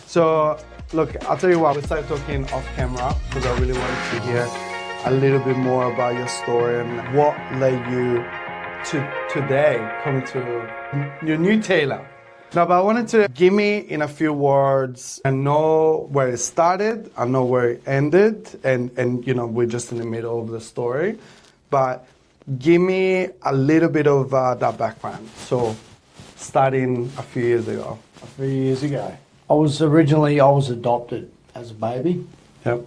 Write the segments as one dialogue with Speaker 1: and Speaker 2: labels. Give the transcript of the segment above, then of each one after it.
Speaker 1: So, look, I'll tell you what, we started talking off camera because I really wanted to hear a little bit more about your story and what led you to today coming to your new tailor. Now, but I wanted to give me in a few words and know where it started, I know where it ended, and you know, we're just in the middle of the story, but give me a little bit of that background. So, starting a few years ago.
Speaker 2: A few years ago. I was adopted as a baby.
Speaker 1: Yep.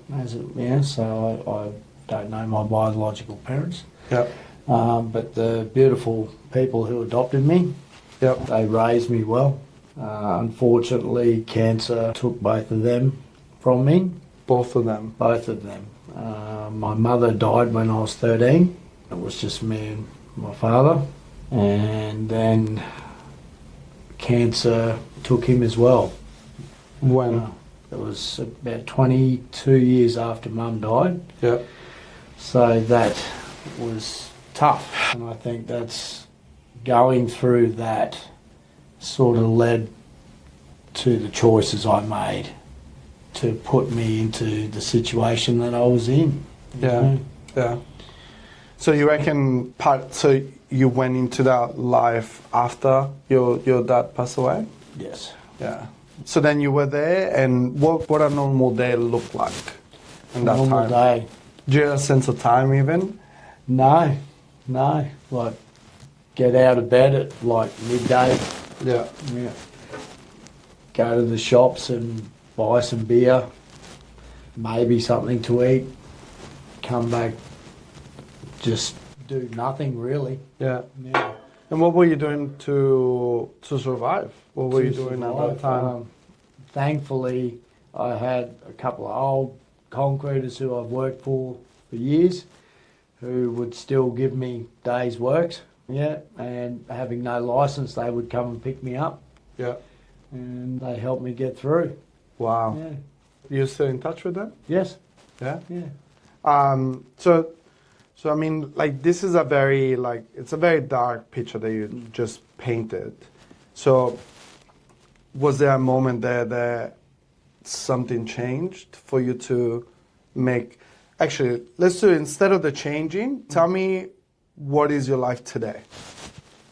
Speaker 2: So I don't know my biological parents.
Speaker 1: Yep.
Speaker 2: But the beautiful people who adopted me,
Speaker 1: Yep.
Speaker 2: they raised me well. Unfortunately, cancer took both of them from me.
Speaker 1: Both of them.
Speaker 2: Both of them. My mother died when I was 13. It was just me and my father. And then cancer took him as well.
Speaker 1: When?
Speaker 2: It was about 22 years after Mum died.
Speaker 1: Yep.
Speaker 2: So that was tough. And I think that's going through that sort of led to the choices I made to put me into the situation that I was in.
Speaker 1: Yeah. Yeah. So you reckon so you went into that life after your dad passed away?
Speaker 2: Yes.
Speaker 1: Yeah. So then you were there, and what a normal day looked like in that
Speaker 2: Normal
Speaker 1: time?
Speaker 2: day.
Speaker 1: Do you have a sense of time even?
Speaker 2: No. Like, get out of bed at like midday.
Speaker 1: Yeah.
Speaker 2: Yeah. Go to the shops and buy some beer, maybe something to eat, come back, just do nothing really.
Speaker 1: Yeah.
Speaker 2: Yeah.
Speaker 1: And what were you doing to survive? What were you doing at that time?
Speaker 2: Thankfully, I had a couple of old concreters who I've worked for years who would still give me days' works. Yeah, and having no license, they would come and pick me up.
Speaker 1: Yeah.
Speaker 2: And they helped me get through.
Speaker 1: Wow.
Speaker 2: Yeah.
Speaker 1: You still in touch with them?
Speaker 2: Yes.
Speaker 1: Yeah.
Speaker 2: Yeah.
Speaker 1: So I mean, like, this is it's a very dark picture that you just painted. So was there a moment there that something changed for you to make, actually, let's do, instead of the changing, tell me what is your life today?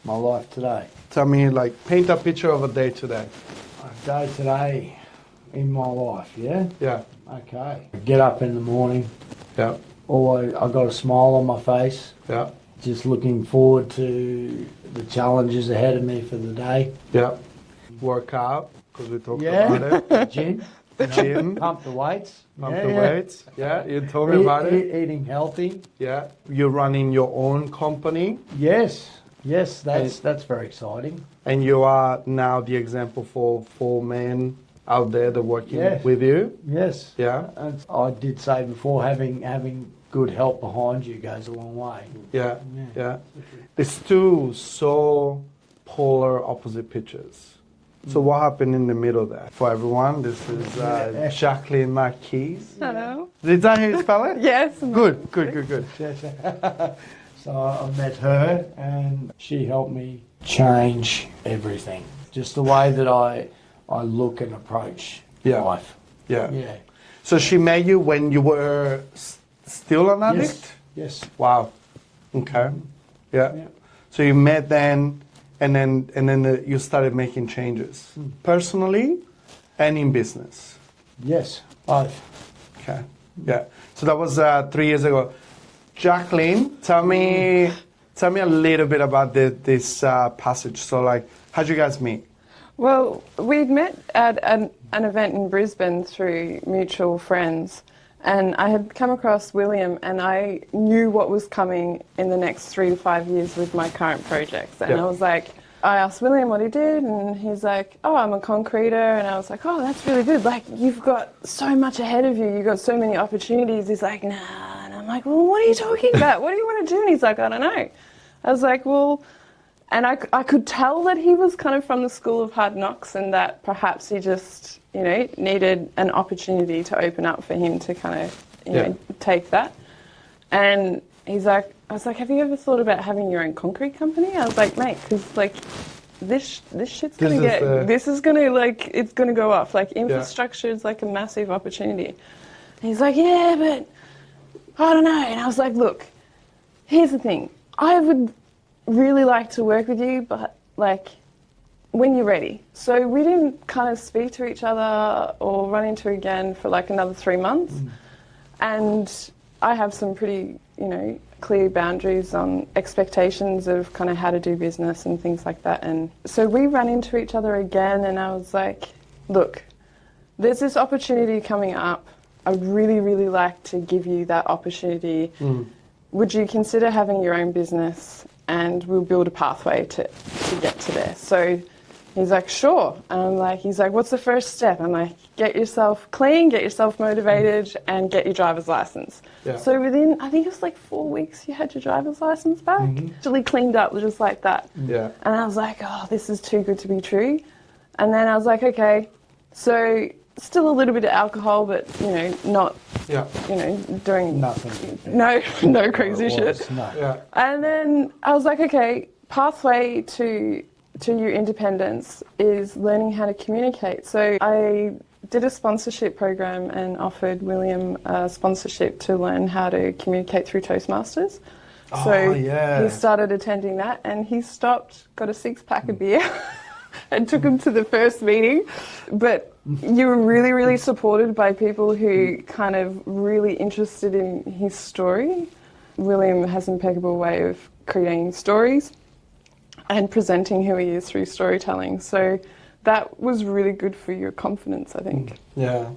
Speaker 2: My life today.
Speaker 1: Tell me, like, paint a picture of a day today.
Speaker 2: A day today in my life, yeah?
Speaker 1: Yeah.
Speaker 2: Okay. Get up in the morning.
Speaker 1: Yeah.
Speaker 2: Always, I got a smile on my face.
Speaker 1: Yeah.
Speaker 2: Just looking forward to the challenges ahead of me for the day.
Speaker 1: Yeah. Work out, because we talked about it.
Speaker 2: Gym.
Speaker 1: Gym.
Speaker 2: Pump the weights.
Speaker 1: Pump the weights. Yeah, you told me about it.
Speaker 2: Eating healthy.
Speaker 1: Yeah. You're running your own company.
Speaker 2: Yes, that's very exciting.
Speaker 1: And you are now the example for 4 men out there that are working with you.
Speaker 2: Yes.
Speaker 1: Yeah.
Speaker 2: And I did say before, having good help behind you goes a long way.
Speaker 1: Yeah. Yeah. There's two so polar opposite pictures. So what happened in the middle there? For everyone, this is Jaclyn Marquis.
Speaker 3: Hello.
Speaker 1: Is that how you spell it?
Speaker 3: Yes.
Speaker 1: Good.
Speaker 2: So I met her and she helped me change everything. Just the way that I look and approach life.
Speaker 1: Yeah.
Speaker 2: Yeah.
Speaker 1: So she met you when you were still an addict?
Speaker 2: Yes.
Speaker 1: Wow. Okay. Yeah. So you met then, and then you started making changes, personally and in business.
Speaker 2: Yes, both.
Speaker 1: Okay. Yeah. So that was 3 years ago. Jacqueline, tell me a little bit about this passage. So, like, how'd you guys meet?
Speaker 3: Well, we'd met at an event in Brisbane through mutual friends, and I had come across William, and I knew what was coming in the next 3 to 5 years with my current projects. And I asked William what he did, and he's like, oh, I'm a concreter. And I was like, oh, that's really good. Like, you've got so much ahead of you. You've got so many opportunities. He's like, nah. And I'm like, well, what are you talking about? What do you want to do? And he's like, I don't know. I was like, well, and I could tell that he was kind of from the school of hard knocks, and that perhaps he just, needed an opportunity to open up for him to kind of, take that. And I was like, have you ever thought about having your own concrete company? I was like, mate, because this shit's
Speaker 1: This
Speaker 3: gonna
Speaker 1: is
Speaker 3: get,
Speaker 1: the-
Speaker 3: this is gonna like, it's gonna go off. Like infrastructure is like a massive opportunity. And he's like, yeah, but I don't know. And I was like, look, here's the thing. I would really like to work with you, but like when you're ready. So we didn't kind of speak to each other or run into again for like another 3 months. And I have some pretty, clear boundaries on expectations of kind of how to do business and things like that. And so we ran into each other again, and I was like, look, there's this opportunity coming up. I'd really, really like to give you that opportunity. Would you consider having your own business, and we'll build a pathway to get to there? So he's like, sure. And I'm like, he's like, what's the first step? I'm like, get yourself clean, get yourself motivated, and get your driver's license.
Speaker 1: Yeah.
Speaker 3: So within, I think it was like 4 weeks, you had your driver's license back. Actually cleaned up just like that.
Speaker 1: Yeah.
Speaker 3: And I was like, oh, this is too good to be true. And then I was like, okay, so still a little bit of alcohol, but, not, doing
Speaker 2: Nothing.
Speaker 3: no crazy shit.
Speaker 2: No.
Speaker 1: Yeah.
Speaker 3: And then I was like, okay, pathway to your independence is learning how to communicate. So I did a sponsorship program and offered William a sponsorship to learn how to communicate through Toastmasters. So he started attending that, and he stopped, got a 6-pack of beer and took him to the first meeting. But you were really, really supported by people who kind of really interested in his story. William has an impeccable way of creating stories and presenting who he is through storytelling. So that was really good for your confidence, I think.
Speaker 1: Yeah.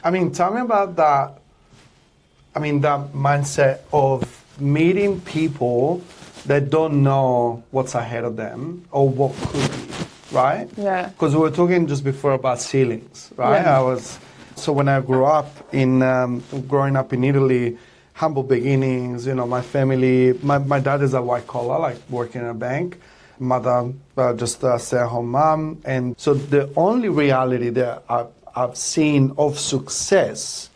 Speaker 1: I mean, tell me about that. I mean, that mindset of meeting people that don't know what's ahead of them or what could be, right?
Speaker 3: Yeah.
Speaker 1: Because we were talking just before about ceilings, right?
Speaker 3: Yeah.
Speaker 1: So when I grew up growing up in Italy, humble beginnings, my family, my dad is a white collar, like working in a bank. Mother, just a stay-at-home mom. And so the only reality that I've seen of success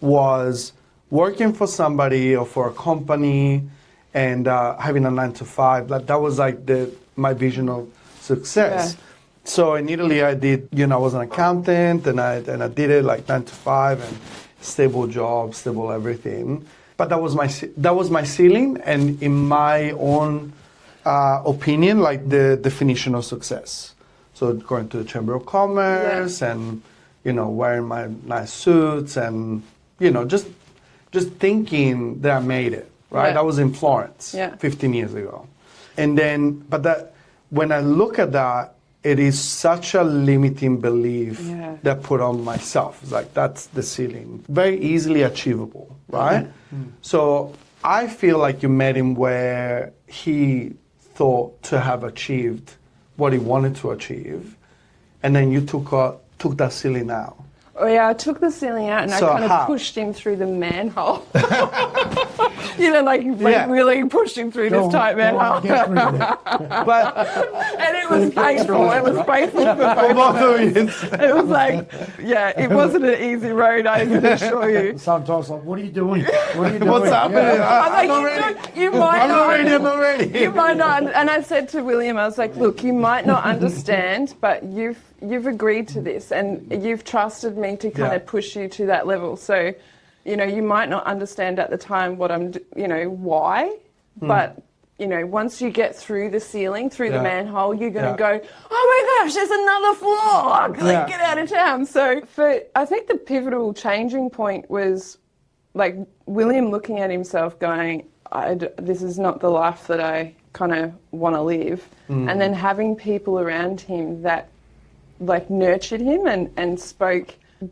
Speaker 1: was working for somebody or for a company and having a 9-to-5. That was like my vision of success.
Speaker 3: Yeah.
Speaker 1: So in Italy, I did, I was an accountant and I did it like 9-to-5 and stable job, stable everything. But that was my ceiling, and in my own opinion, like the definition of success. So going to the Chamber of Commerce and, wearing my nice suits and, just thinking that I made it, right?
Speaker 3: Yeah.
Speaker 1: I was in Florence 15 years ago. And then, when I look at that, it is such a limiting belief that I put on myself. It's like, that's the ceiling. Very easily achievable, right? So I feel like you met him where he thought to have achieved what he wanted to achieve, and then you took that ceiling out.
Speaker 3: Oh yeah, I took the ceiling out and
Speaker 1: So
Speaker 3: I kind of pushed him through the manhole. Really pushed him through this tight manhole.
Speaker 1: But
Speaker 3: And it was painful. It was painful for both of us. It was like, it wasn't an easy road, I can assure you.
Speaker 2: Sometimes like, what are you doing? What are you doing?
Speaker 1: what's happening?
Speaker 3: I'm
Speaker 1: I'm
Speaker 3: you might
Speaker 1: not ready.
Speaker 3: You might not. And I said to William, I was like, look, you might not understand, but you've agreed to this and you've trusted me to kind of push you to that level. So, you might not understand at the time what why, but, once you get through the ceiling, through the manhole, you're going to go, oh my gosh, there's another floor. Get out of town. So I think the pivotal changing point was like William looking at himself going, this is not the life that I kind of want to live. And then having people around him that like nurtured him and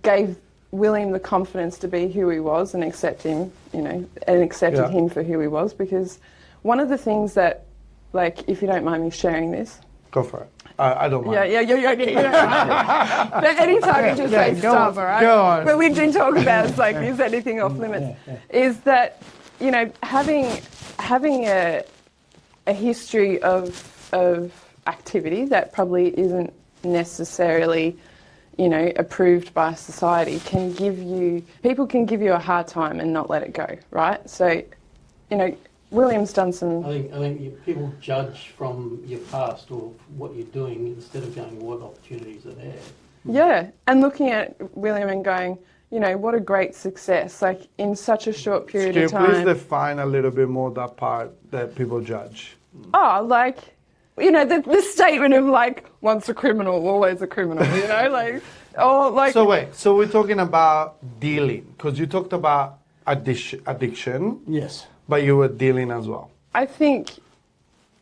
Speaker 3: gave William the confidence to be who he was and accept him, and accepted him for who he was. Because one of the things that, like, if you don't mind me sharing this.
Speaker 1: Go for it. I don't mind.
Speaker 3: Yeah. But anytime you just say stop, all right?
Speaker 1: Go on.
Speaker 3: But we did talk about, it's like, is anything off limits? Is that, having a history of activity that probably isn't necessarily approved by society people can give you a hard time and not let it go, right? So, William's done some.
Speaker 4: I think people judge from your past or what you're doing instead of going, what opportunities are there?
Speaker 3: Yeah, and looking at William and going, you know, what a great success, like in such a short period of time.
Speaker 1: Can you please define a little bit more that part that people judge?
Speaker 3: Oh, like, you know, the statement of like, once a criminal, always a criminal, you know, like, or like.
Speaker 1: So wait, so we're talking about dealing, because you talked about addiction,
Speaker 2: Yes.
Speaker 1: but you were dealing as well.
Speaker 3: I think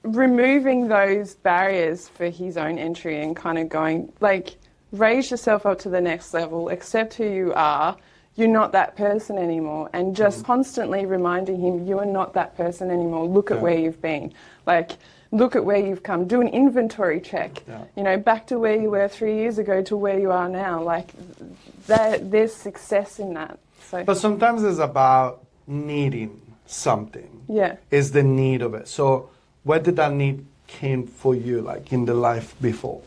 Speaker 3: removing those barriers for his own entry and kind of going, like, raise yourself up to the next level, accept who you are, you're not that person anymore, and just constantly reminding him you are not that person anymore. Look at where you've been. Like, look at where you've come. Do an inventory check.
Speaker 1: Yeah.
Speaker 3: You know, back to where you were 3 years ago to where you are now. Like, there's success in that. So.
Speaker 1: But sometimes it's about needing something.
Speaker 3: Yeah.
Speaker 1: Is the need of it. So where did that need came for you, like in the life before?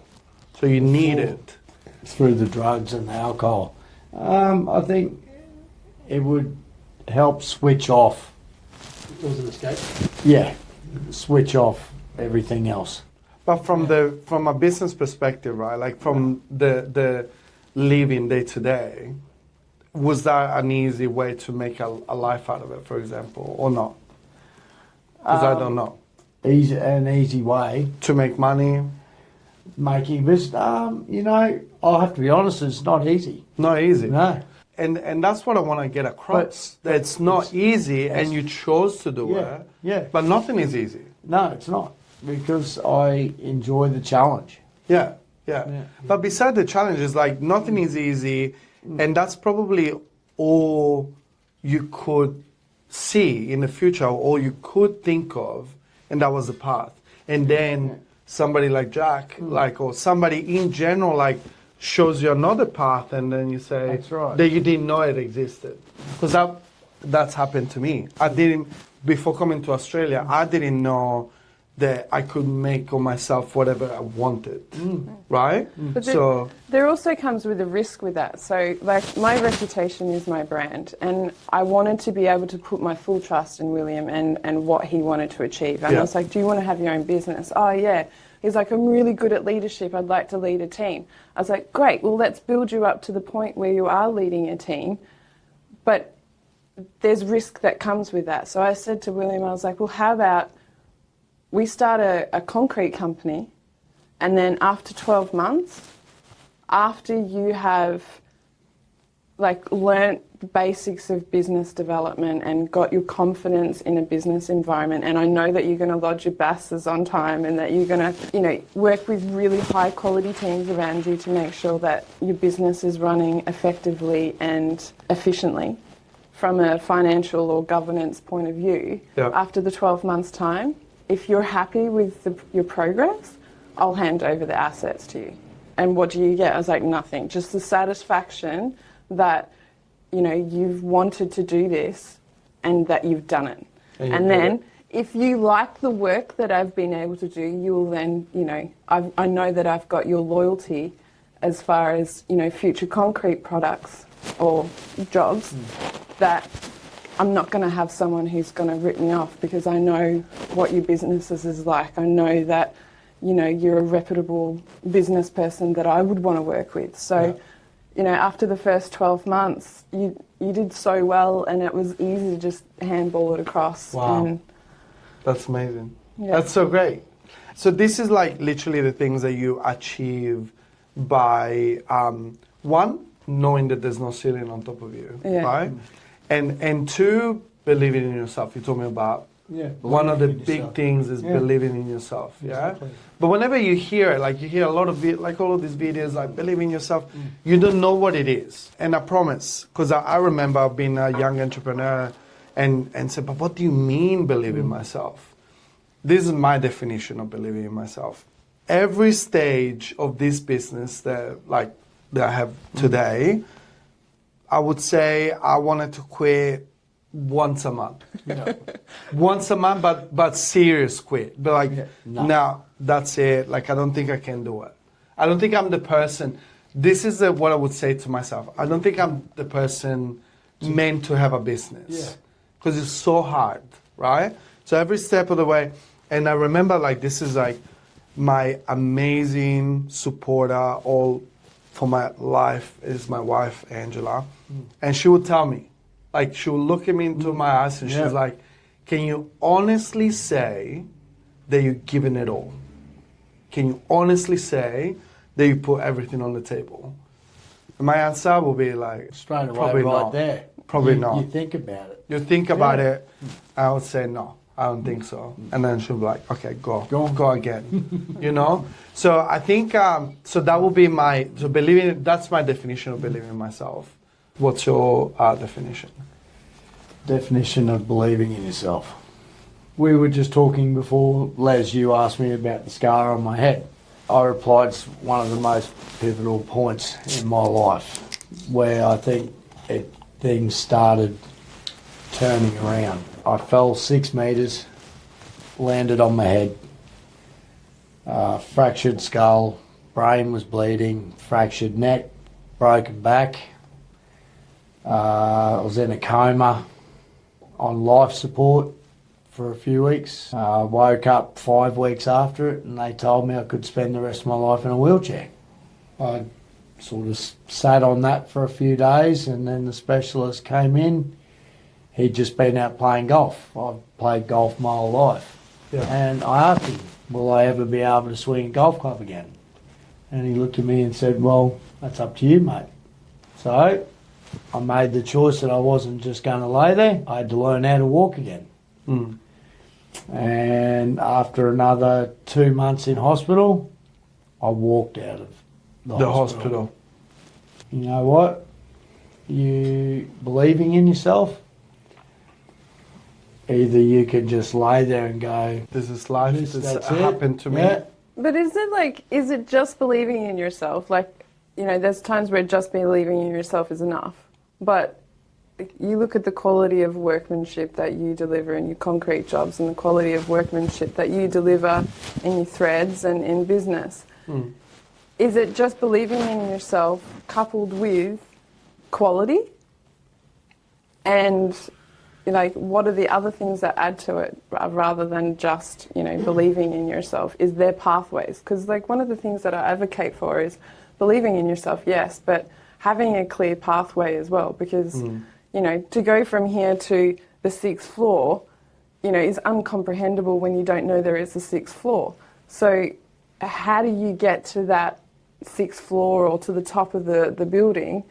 Speaker 1: So you need it.
Speaker 2: Through the drugs and the alcohol. I think it would help switch off.
Speaker 4: It was an escape.
Speaker 2: Yeah, switch off everything else.
Speaker 1: But from a business perspective, right? Like from the living day to day, was that an easy way to make a life out of it, for example, or not? Because I don't know.
Speaker 2: An easy way.
Speaker 1: To make money?
Speaker 2: Making this, you know, I'll have to be honest, it's not easy.
Speaker 1: Not easy.
Speaker 2: No.
Speaker 1: And that's what I want to get across. That it's not easy, and you chose to do it.
Speaker 2: Yeah.
Speaker 1: But nothing is easy.
Speaker 2: No, it's not, because I enjoy the challenge.
Speaker 1: Yeah.
Speaker 2: Yeah.
Speaker 1: But beside the challenge, is like nothing is easy, and that's probably all you could see in the future, or you could think of, and that was the path. And then somebody like Jack, like, or somebody in general, like, shows you another path, and then you say
Speaker 2: That's right.
Speaker 1: that you didn't know it existed. Because that's happened to me. I didn't, before coming to Australia, I didn't know that I could make of myself whatever I wanted, right?
Speaker 3: But
Speaker 1: So
Speaker 3: there also comes with a risk with that. So, like, my reputation is my brand, and I wanted to be able to put my full trust in William and what he wanted to achieve. And I was like, do you want to have your own business? Oh, yeah. He's like, I'm really good at leadership. I'd like to lead a team. I was like, great. Well, let's build you up to the point where you are leading a team. But there's risk that comes with that. So I said to William, I was like, well, how about we start a concrete company, and then after 12 months, after you have like learnt the basics of business development and got your confidence in a business environment, and I know that you're going to lodge your BASs on time, and that you're going to, you know, work with really high quality teams around you to make sure that your business is running effectively and efficiently from a financial or governance point of view. After the 12 months time, if you're happy with your progress, I'll hand over the assets to you. And what do you get? I was like, nothing. Just the satisfaction that, you know, you've wanted to do this and that you've done it. And then if you like the work that I've been able to do, you will then, you know, I know that I've got your loyalty as far as, you know, future concrete products or jobs, that I'm not going to have someone who's going to rip me off, because I know what your business is like. I know that, you know, you're a reputable business person that I would want to work with. So, you know, after the first 12 months, you did so well, and it was easy to just handball it across.
Speaker 1: Wow.
Speaker 3: And
Speaker 1: that's amazing. That's so great. So this is like literally the things that you achieve by, one, knowing that there's no ceiling on top of you, right? And two, believing in yourself. You told me about one of the big things is believing in yourself.
Speaker 2: Exactly.
Speaker 1: But whenever you hear it, like you hear a lot of like all of these videos, like believe in yourself, you don't know what it is. And I promise, because I remember being a young entrepreneur and said, but what do you mean believe in myself? This is my definition of believing in myself. Every stage of this business that I have today, I would say I wanted to quit once a month. Once a month, but serious quit. But like, no, that's it. Like, I don't think I can do it. I don't think I'm the person. This is what I would say to myself. I don't think I'm the person meant to have a business. Because it's so hard, right? So every step of the way, and I remember like this is like my amazing supporter all for my life is my wife, Angela. And she would tell me, like she would look at me into my eyes and she's like, can you honestly say that you're giving it all? Can you honestly say that you put everything on the table? And my answer will be like,
Speaker 2: Straight away,
Speaker 1: probably
Speaker 2: right
Speaker 1: not.
Speaker 2: there.
Speaker 1: Probably
Speaker 2: You
Speaker 1: not.
Speaker 2: think about it.
Speaker 1: You think about it, I would say no, I don't think so. And then she'll be like, okay, go again, you know? So I think, so that would be that's my definition of believing in myself. What's your definition?
Speaker 2: Definition of believing in yourself. We were just talking before, Les, you asked me about the scar on my head. I replied it's one of the most pivotal points in my life where I think things started turning around. I fell 6 metres, landed on my head, fractured skull, brain was bleeding, fractured neck, broken back. I was in a coma on life support for a few weeks. Woke up 5 weeks after it and they told me I could spend the rest of my life in a wheelchair. I sort of sat on that for a few days and then the specialist came in. He'd just been out playing golf. I've played golf my whole life.
Speaker 1: Yeah.
Speaker 2: And I asked him, will I ever be able to swing a golf club again? And he looked at me and said, well, that's up to you, mate. So I made the choice that I wasn't just going to lay there. I had to learn how to walk again.
Speaker 1: Mm.
Speaker 2: And after another 2 months in hospital, I walked out of the hospital. You know what? You believing in yourself, either you can just lay there and go,
Speaker 1: This is life, this
Speaker 2: that's
Speaker 1: happened to me.
Speaker 2: Yeah.
Speaker 3: But is it just believing in yourself? Like, you know, there's times where just believing in yourself is enough. But you look at the quality of workmanship that you deliver in your concrete jobs and the quality of workmanship that you deliver in your threads and in business.
Speaker 1: Mm.
Speaker 3: Is it just believing in yourself coupled with quality? And like, what are the other things that add to it rather than just, you know, believing in yourself? Is there pathways? Because like one of the things that I advocate for is believing in yourself, yes, but having a clear pathway as well, because, you know, to go from here to the 6th floor, you know, is uncomprehendable when you don't know there is a 6th floor. So how do you get to that 6th floor or to the top of the building,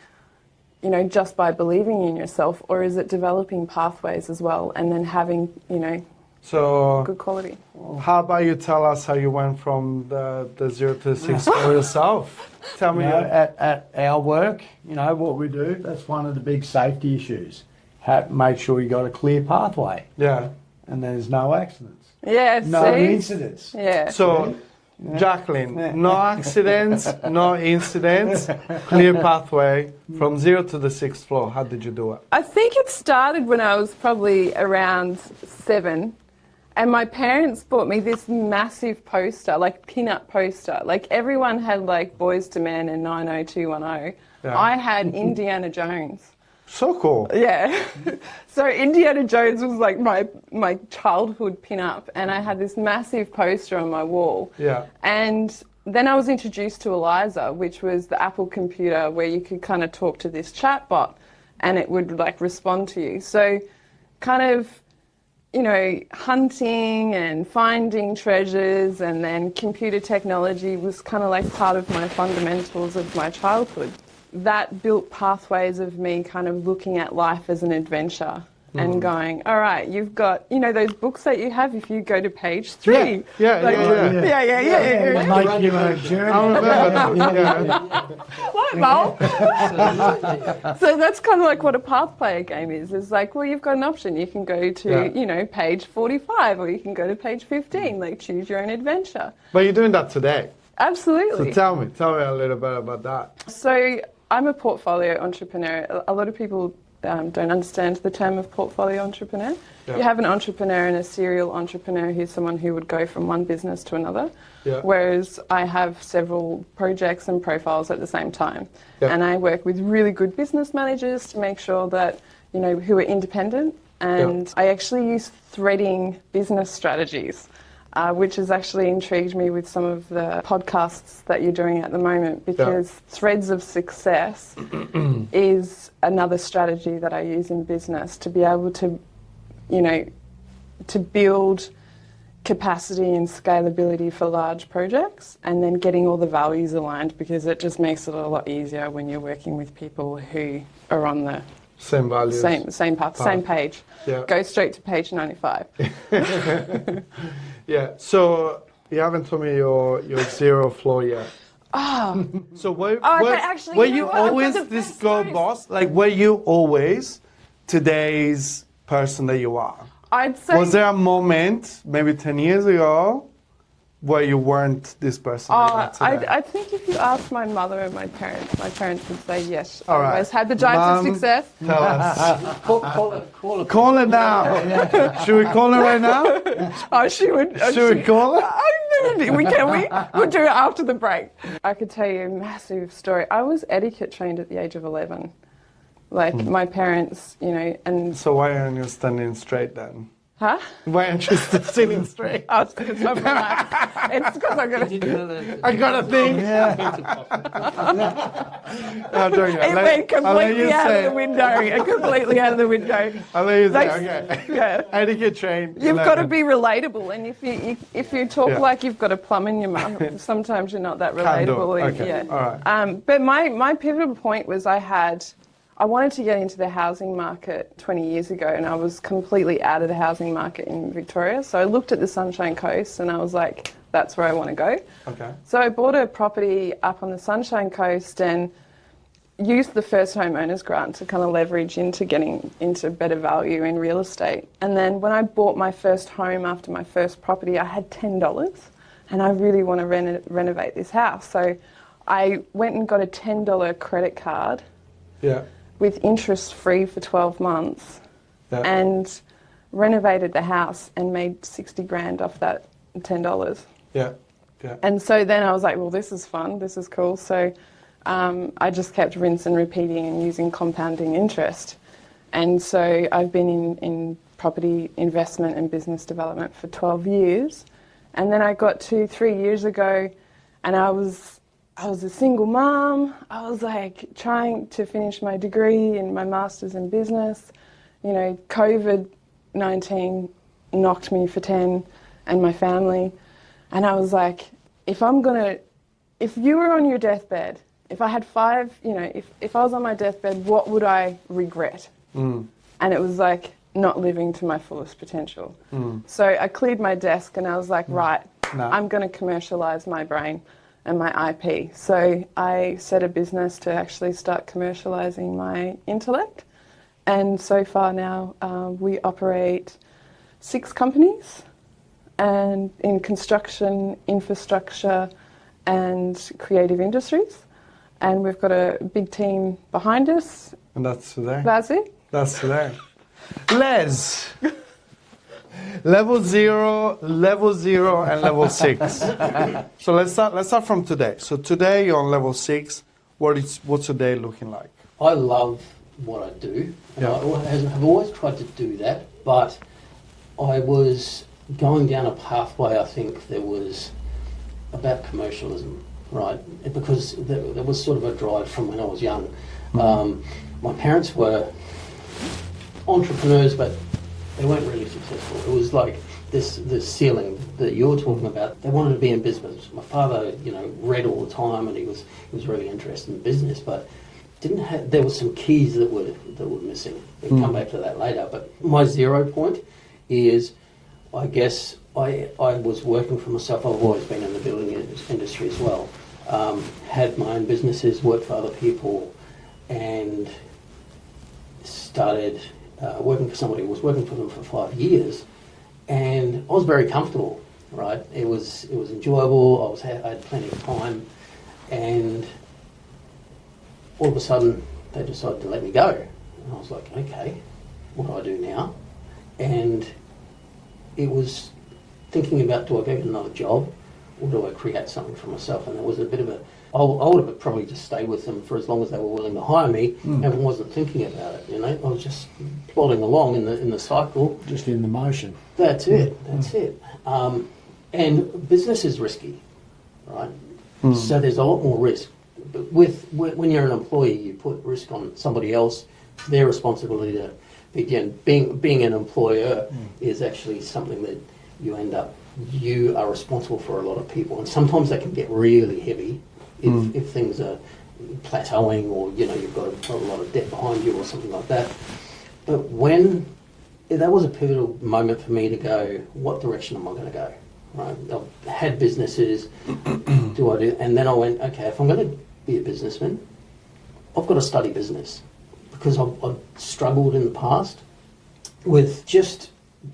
Speaker 3: you know, just by believing in yourself? Or is it developing pathways as well and then having, you know, good quality?
Speaker 1: How about you tell us how you went from the 0 to the 6 for yourself? Tell me.
Speaker 2: At our work, you know, what we do, that's one of the big safety issues. Make sure you got a clear pathway
Speaker 1: Yeah.
Speaker 2: and there's no accidents.
Speaker 3: Yeah,
Speaker 2: No
Speaker 3: see?
Speaker 2: incidents.
Speaker 3: Yeah.
Speaker 1: So, Jacqueline, no accidents, no incidents, clear pathway from 0 to the 6th floor. How did you do it?
Speaker 3: I think it started when I was probably around 7. And my parents bought me this massive poster, like pin-up poster. Like everyone had like Boys to Men and 90210.
Speaker 1: Yeah.
Speaker 3: I had Indiana Jones.
Speaker 1: So cool.
Speaker 3: Yeah. So Indiana Jones was like my childhood pin-up, and I had this massive poster on my wall.
Speaker 1: Yeah.
Speaker 3: And then I was introduced to Eliza, which was the Apple computer where you could kind of talk to this chatbot and it would like respond to you. So kind of, you know, hunting and finding treasures, and then computer technology was kind of like part of my fundamentals of my childhood. That built pathways of me kind of looking at life as an adventure and going, all right, you've got, you know, those books that you have if you go to page 3.
Speaker 1: Yeah.
Speaker 2: Make you a journey.
Speaker 1: I remember that.
Speaker 3: What, Mel? So that's kind of like what a Pathplayer game is. It's like, well, you've got an option. You can go to, you know, page 45 or you can go to page 15. Like, choose your own adventure.
Speaker 1: But you're doing that today.
Speaker 3: Absolutely.
Speaker 1: So tell me a little bit about that.
Speaker 3: So I'm a portfolio entrepreneur. A lot of people don't understand the term of portfolio entrepreneur.
Speaker 1: Yeah.
Speaker 3: You have an entrepreneur and a serial entrepreneur who's someone who would go from one business to another, whereas I have several projects and profiles at the same time. And I work with really good business managers to make sure that, you know, who are independent and I actually use threading business strategies, which has actually intrigued me with some of the podcasts that you're doing at the moment, because threads of success is another strategy that I use in business to be able to, to build capacity and scalability for large projects, and then getting all the values aligned, because it just makes it a lot easier when you're working with people who are on the
Speaker 1: same values,
Speaker 3: same path, same page.
Speaker 1: Yeah.
Speaker 3: Go straight to page 95.
Speaker 1: Yeah. So you haven't told me your zero floor yet.
Speaker 3: Oh.
Speaker 1: So
Speaker 3: Okay, actually,
Speaker 1: were
Speaker 3: you know
Speaker 1: you
Speaker 3: what? I've got
Speaker 1: always
Speaker 3: the
Speaker 1: this
Speaker 3: best
Speaker 1: girl
Speaker 3: stories.
Speaker 1: boss? Like, were you always today's person that you are?
Speaker 3: I'd say.
Speaker 1: Was there a moment, maybe 10 years ago, where you weren't this person? that you are today?
Speaker 3: I think if you ask my mother and my parents would say yes.
Speaker 1: All
Speaker 3: I
Speaker 1: right.
Speaker 3: always had the giants
Speaker 1: Mum,
Speaker 3: of success.
Speaker 1: Tell us.
Speaker 4: Call it.
Speaker 1: Call it now. Should we call her right now?
Speaker 3: Oh, she would.
Speaker 1: Should we call her?
Speaker 3: We'll do it after the break. I could tell you a massive story. I was etiquette trained at the age of 11. Like, my parents, and...
Speaker 1: So why aren't you standing straight then?
Speaker 3: Huh?
Speaker 1: Why aren't you sitting straight?
Speaker 3: Oh, it's because I'm relaxed. It's because I'm going to...
Speaker 1: I got a thing. I'm doing it.
Speaker 3: It went completely out of the window. Completely out of the window.
Speaker 1: I'll let you say,
Speaker 3: Like,
Speaker 1: okay.
Speaker 3: Yeah.
Speaker 1: Etiquette trained.
Speaker 3: You've
Speaker 1: 11.
Speaker 3: got to be relatable, and if you talk
Speaker 1: Yeah.
Speaker 3: like you've got a plum in your mouth, sometimes you're not that
Speaker 1: Can do.
Speaker 3: relatable.
Speaker 1: Okay.
Speaker 3: Yeah.
Speaker 1: All right.
Speaker 3: But my pivotal point was I wanted to get into the housing market 20 years ago, and I was completely out of the housing market in Victoria. So I looked at the Sunshine Coast, and I was like, that's where I want to go.
Speaker 1: Okay.
Speaker 3: So I bought a property up on the Sunshine Coast and used the first home owners grant to kind of leverage into getting into better value in real estate. And then when I bought my first home after my first property, I had $10, and I really want to renovate this house. So I went and got a $10 credit card.
Speaker 1: Yeah.
Speaker 3: With interest free for 12 months,
Speaker 1: Yeah.
Speaker 3: and renovated the house and made 60 grand off that $10.
Speaker 1: Yeah. Yeah.
Speaker 3: And so then I was like, well, this is fun, this is cool. So I just kept rinse and repeating and using compounding interest. And so I've been in property investment and business development for 12 years. And then I got to 3 years ago, and I was a single mom. I was like trying to finish my degree and my master's in business. COVID-19 knocked me for 10 and my family. And I was like, if you were on your deathbed, if I had if I was on my deathbed, what would I regret? And it was like not living to my fullest potential. So I cleared my desk and I was like, right, I'm going to commercialize my brain and my IP. So I set a business to actually start commercializing my intellect. And so far now, we operate 6 companies, and in construction, infrastructure, and creative industries. And we've got a big team behind us.
Speaker 1: And that's today.
Speaker 3: That's it.
Speaker 1: That's today. Les. Level 0, and level 6. So let's start from today. So today you're on level 6. What's your day looking like?
Speaker 4: I love what I do, and I've always tried to do that, but I was going down a pathway, I think, that was about commercialism, right? Because there was sort of a drive from when I was young. My parents were entrepreneurs, but they weren't really successful. It was like this ceiling that you're talking about. They wanted to be in business. My father, read all the time, and he was really interested in business, but there were some keys that were missing. We'll come back to that later. But my 0 point is, I guess I was working for myself. I've always been in the building industry as well. Had my own businesses, worked for other people, and started working for somebody. Was working for them for 5 years, and I was very comfortable. Right, it was enjoyable. I had plenty of time, and all of a sudden they decided to let me go, and I was like, okay, what do I do now? And it was thinking about, do I go get another job, or do I create something for myself? And there was a bit of I would have probably just stayed with them for as long as they were willing to hire me, and wasn't thinking about it. You know, I was just plodding along in the cycle.
Speaker 2: Just in the motion.
Speaker 4: That's it. That's it. And business is risky, right? So there's a lot more risk. But when you're an employee, you put risk on somebody else. Their responsibility to, again, being an employer is actually something that you are responsible for a lot of people, and sometimes that can get really heavy if things are plateauing, or you've got a lot of debt behind you or something like that. But that was a pivotal moment for me to go, what direction am I going to go? Right? I've had businesses, and then I went, okay, if I'm going to be a businessman, I've got to study business, because I've struggled in the past with just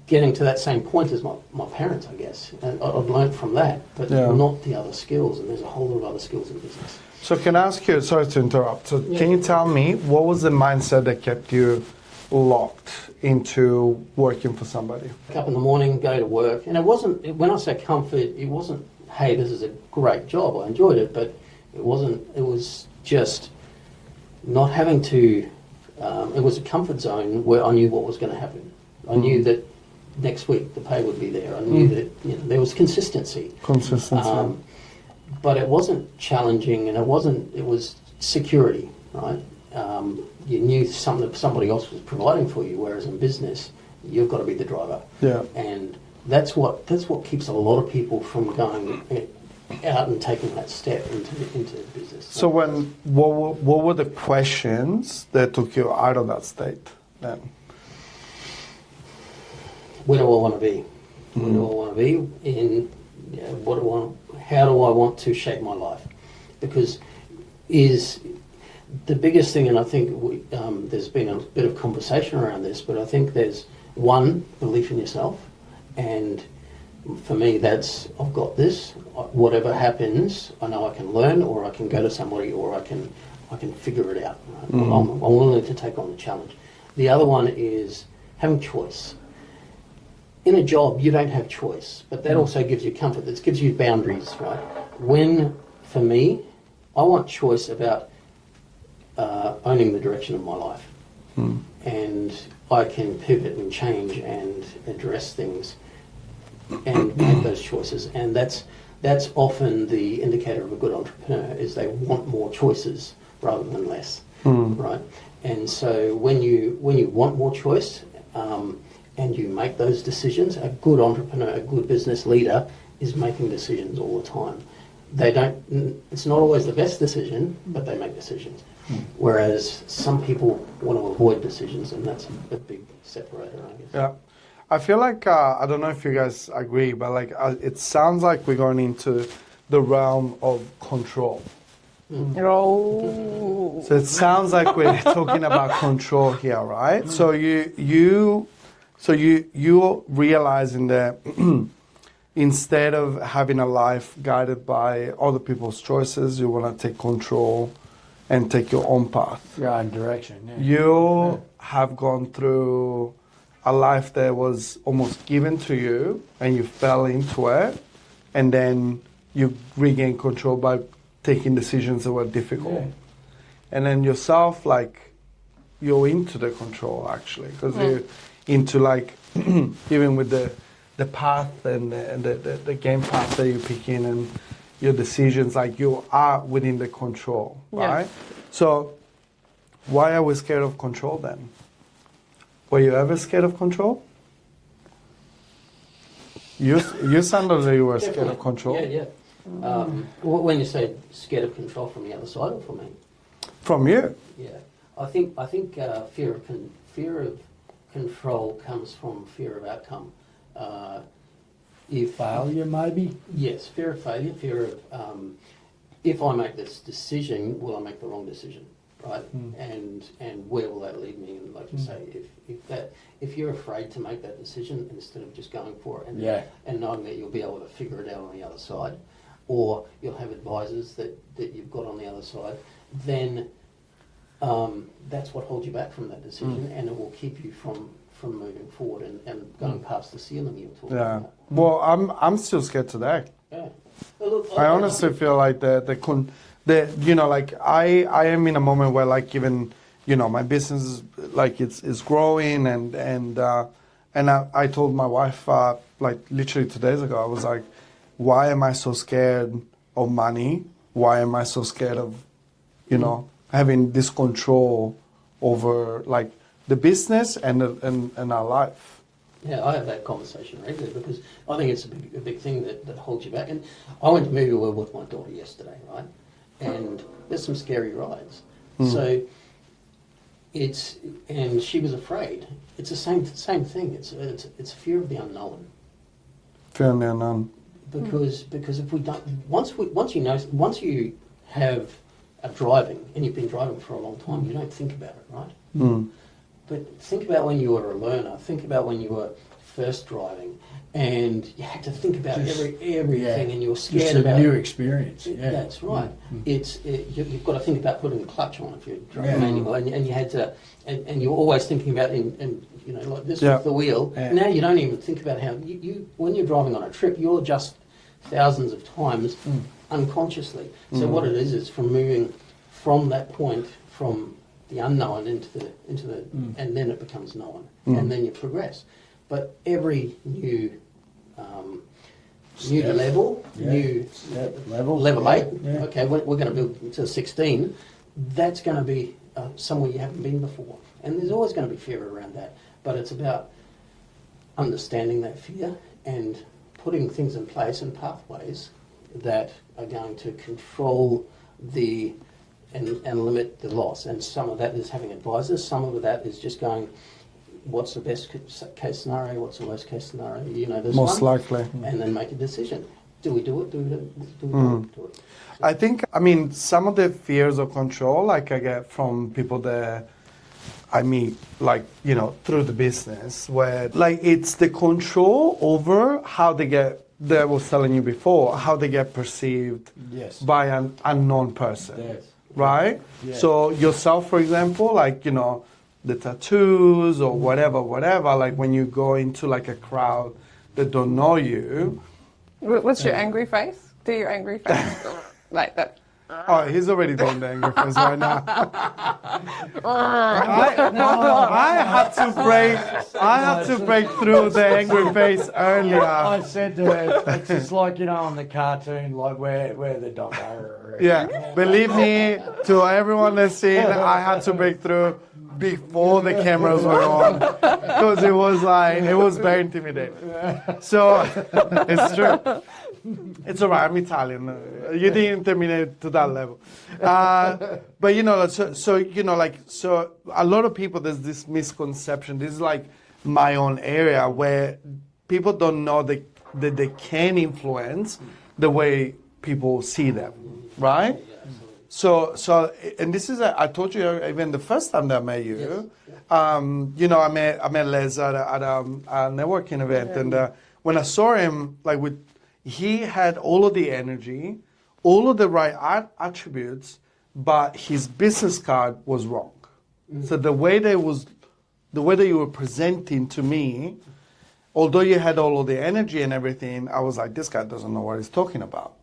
Speaker 4: getting to that same point as my parents, I guess. And I've learned from that, but not the other skills, and there's a whole lot of other skills in business.
Speaker 1: So can I ask you, sorry to interrupt, so can you tell me, what was the mindset that kept you locked into working for somebody?
Speaker 4: Wake up in the morning, go to work, and it wasn't, when I say comfort, it wasn't, hey, this is a great job, I enjoyed it, but it was just not having to, it was a comfort zone where I knew what was going to happen. I knew that next week the pay would be there. I knew that there was consistency. But it wasn't challenging, and it was security, right? You knew somebody else was providing for you, whereas in business, you've got to be the driver.
Speaker 1: Yeah.
Speaker 4: And that's what keeps a lot of people from going out and taking that step into business.
Speaker 1: So what were the questions that took you out of that state then?
Speaker 4: Where do I want to be? Where do I want to be? How do I want to shape my life? Because is the biggest thing, and I think there's been a bit of conversation around this, but I think there's one, belief in yourself, and for me that's, I've got this, whatever happens, I know I can learn, or I can go to somebody, or I can figure it out. Right? I'm willing to take on the challenge. The other one is having choice. In a job, you don't have choice, but that also gives you comfort. That gives you boundaries, right? For me, I want choice about owning the direction of my life. And I can pivot and change and address things and make those choices. And that's often the indicator of a good entrepreneur, is they want more choices rather than less, right? And so when you want more choice, and you make those decisions, a good entrepreneur, a good business leader is making decisions all the time. It's not always the best decision, but they make decisions. Whereas some people want to avoid decisions, and that's a big separator, I guess.
Speaker 1: Yeah. I feel like, I don't know if you guys agree, but it sounds like we're going into the realm of control.
Speaker 3: Oh.
Speaker 1: So it sounds like we're talking about control here, right? So you're realizing that instead of having a life guided by other people's choices, you want to take control and take your own path.
Speaker 2: Your own direction, yeah.
Speaker 1: You have gone through a life that was almost given to you, and you fell into it, and then you regain control by taking decisions that were difficult. Yeah. And then yourself, you're into the control, actually, because you're into even with the path and the game path that you're picking and your decisions, you are within the control, right? Yeah. So why are we scared of control then? Were you ever scared of control? You sounded like you were scared of control.
Speaker 4: Yeah. When you say scared of control, from the other side or from me?
Speaker 1: From you.
Speaker 4: Yeah, I think fear of control comes from fear of outcome.
Speaker 2: Failure, maybe?
Speaker 4: Yes, fear of failure, fear of if I make this decision, will I make the wrong decision, right? And where will that lead me? And like you say, if you're afraid to make that decision instead of just going for it, and knowing that you'll be able to figure it out on the other side, or you'll have advisors that you've got on the other side, then that's what holds you back from that decision, and it will keep you from moving forward and going past the ceiling you were talking about.
Speaker 1: Well, I'm still scared today.
Speaker 4: Yeah. Well, look,
Speaker 1: I honestly feel like the like I am in a moment where like even, my business is like it's growing and I told my wife like literally 2 days ago, I was like, why am I so scared of money? Why am I so scared of, having this control over like the business and our life?
Speaker 4: Yeah, I have that conversation regularly because I think it's a big thing that holds you back. And I went to Movie World with my daughter yesterday, right? And there's some scary rides. So and she was afraid. It's the same thing. It's fear of the unknown.
Speaker 1: Fear of the unknown.
Speaker 4: Because if we don't, once you have a driving and you've been driving for a long time, you don't think about it, right? But think about when you were a learner. Think about when you were first driving, and you had to think about everything, and you were scared
Speaker 2: about
Speaker 4: about
Speaker 2: new experience. Yeah.
Speaker 4: That's right. You've got to think about putting the clutch on if you're driving manual, and you had to, and you're always thinking about like this with the wheel.
Speaker 2: Yeah.
Speaker 4: Now you don't even think about how you when you're driving on a trip, you'll adjust thousands of times unconsciously. So what it is from moving from that point from the unknown into the and then it becomes known, and then you progress. But every new level, level 8.
Speaker 2: Yeah.
Speaker 4: Okay, we're going to build to 16. That's going to be somewhere you haven't been before, and there's always going to be fear around that. But it's about understanding that fear and putting things in place and pathways that are going to control and limit the loss. And some of that is having advisors. Some of that is just going, what's the best case scenario? What's the worst case scenario? There's
Speaker 1: Most
Speaker 4: one,
Speaker 1: likely.
Speaker 4: and then make a decision. Do we do it? Do we not do it?
Speaker 1: I think, some of the fears of control, like I get from people that I meet, like, through the business, where, like, it's the control over how that I was telling you before, how they get perceived by an unknown person.
Speaker 2: Yes.
Speaker 1: Right?
Speaker 2: Yeah.
Speaker 1: So yourself, for example, like, the tattoos or whatever, like when you go into like a crowd that don't know you.
Speaker 3: What's your angry face? Do your angry face like that?
Speaker 1: Oh, he's already doing the angry face right now. I had to break through the angry face earlier.
Speaker 2: I said to her, it's just like, on the cartoon, like where the dog.
Speaker 1: Yeah, believe me, to everyone that's seen, I had to break through before the cameras were on because it was very intimidating. So it's true. It's all right. I'm Italian. You didn't intimidate to that level. But so a lot of people, there's this misconception. This is like my own area where people don't know that they can influence the way people see them, right? So, and this is, I told you even the first time that I met you, I met Les at a networking event, and when I saw him, like he had all of the energy, all of the right attributes, but his business card was wrong. So the way that you were presenting to me, although you had all of the energy and everything, I was like, this guy doesn't know what he's talking about.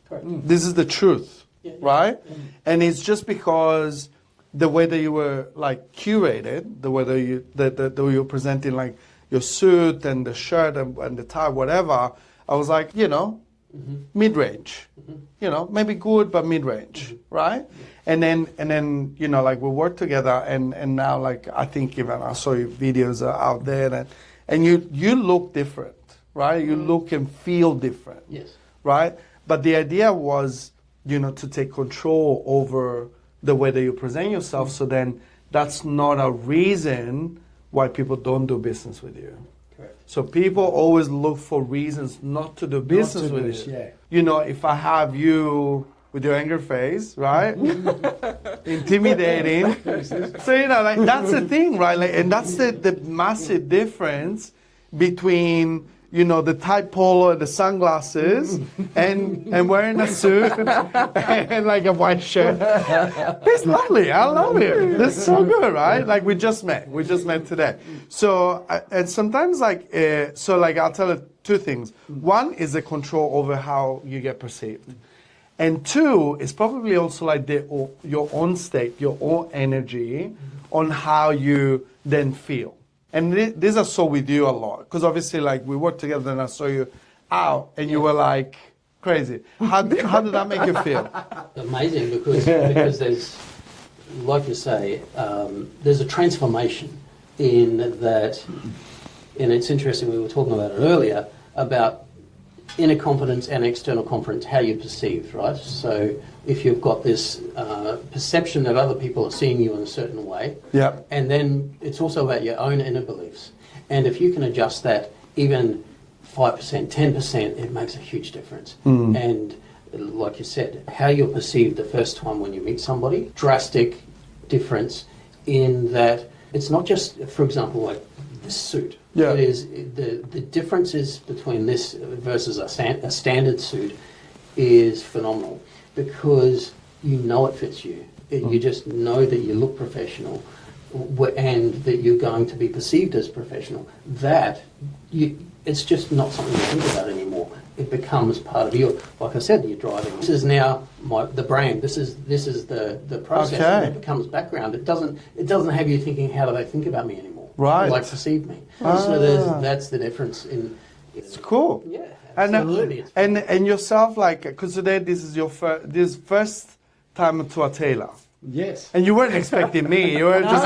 Speaker 4: Correct.
Speaker 1: This is the truth, right? And it's just because the way that you were like curated, the way that you were presenting like your suit and the shirt and the tie, whatever, I was like, mid-range, maybe good, but mid-range, right? And then, like we worked together and now like, I think even I saw your videos out there and you look different, right? You look and feel different, right? But the idea was, to take control over the way that you present yourself. So then that's not a reason why people don't do business with you.
Speaker 4: Correct.
Speaker 1: So people always look for reasons not to do business with you.
Speaker 2: Yeah.
Speaker 1: If I have you with your angry face, right? Intimidating. So, like that's the thing, right? Like, and that's the massive difference between the tight polo and the sunglasses and wearing a suit and like a white shirt. It's lovely. I love it. It's so good, right? Like we just met today. So, and sometimes like, I'll tell you two things. One is the control over how you get perceived. And two, it's probably also like your own state, your own energy on how you then feel. And this I saw with you a lot, because obviously like we worked together and I saw you out and you were like crazy. How did that make you feel?
Speaker 4: Amazing, because there's, like you say, there's a transformation in that, and it's interesting, we were talking about it earlier, about inner confidence and external confidence, how you're perceived, right? So if you've got this perception that other people are seeing you in a certain way, and then it's also about your own inner beliefs. And if you can adjust that even 5%, 10%, it makes a huge difference. And like you said, how you're perceived the first time when you meet somebody, drastic difference in that it's not just, for example, like this suit.
Speaker 1: Yeah.
Speaker 4: It is the differences between this versus a standard suit is phenomenal, because you know it fits you. You just know that you look professional and that you're going to be perceived as professional. It's just not something you think about anymore. It becomes part of you. Like I said, you're driving. This is now the brain. This is the process.
Speaker 1: Okay.
Speaker 4: And it becomes background. It doesn't have you thinking, how do they think about me anymore?
Speaker 1: Right.
Speaker 4: Like perceive me. So that's the difference in.
Speaker 1: It's cool.
Speaker 4: Yeah.
Speaker 1: And
Speaker 4: Absolutely.
Speaker 1: and yourself, like, because today this is your first time to a tailor.
Speaker 2: Yes.
Speaker 1: And you weren't expecting me. You were just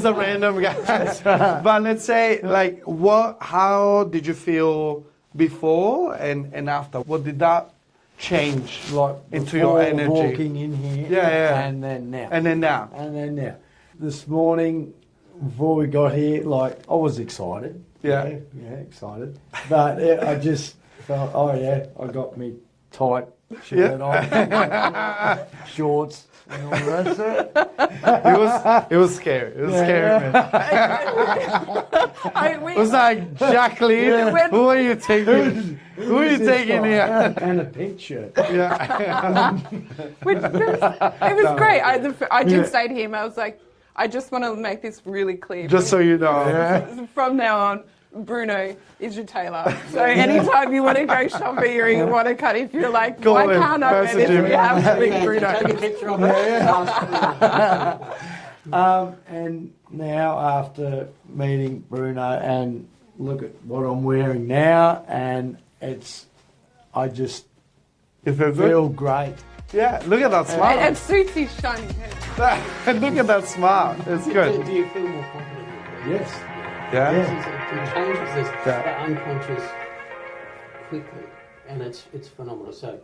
Speaker 1: a random guy. But let's say, like, how did you feel before and after? What did that change
Speaker 2: Like
Speaker 1: into your
Speaker 2: before
Speaker 1: energy?
Speaker 2: walking in here.
Speaker 1: Yeah.
Speaker 2: And then now.
Speaker 1: And then now.
Speaker 2: And then now. This morning, before we got here, like, I was excited.
Speaker 1: Yeah.
Speaker 2: Yeah, excited. But I just felt, I got me tight shirt on, shorts, and all the rest of it.
Speaker 1: It was scary. It was scary, man. It was like, Jacqueline, who are you taking? Who are you taking here?
Speaker 2: And a pink shirt.
Speaker 1: Yeah.
Speaker 3: It was great. I did say to him, I was like, I just want to make this really clear.
Speaker 1: Just so you know.
Speaker 3: From now on, Bruno is your tailor. So anytime you want to go shopping or you want to cut, if you're like,
Speaker 1: Call
Speaker 3: why
Speaker 1: him,
Speaker 3: can't I wear
Speaker 1: message
Speaker 3: this?
Speaker 1: him.
Speaker 3: You have to be
Speaker 4: Take a
Speaker 3: Bruno.
Speaker 4: picture of it.
Speaker 2: And now after meeting Bruno and look at what I'm wearing now, and I just
Speaker 1: You feel good?
Speaker 2: feel great.
Speaker 1: Yeah, look at that smile.
Speaker 3: And suits his shiny head.
Speaker 1: Look at that smile. It's good.
Speaker 4: Do you feel more confident?
Speaker 2: Yes.
Speaker 1: Yeah.
Speaker 4: It changes the unconscious quickly, and it's phenomenal. So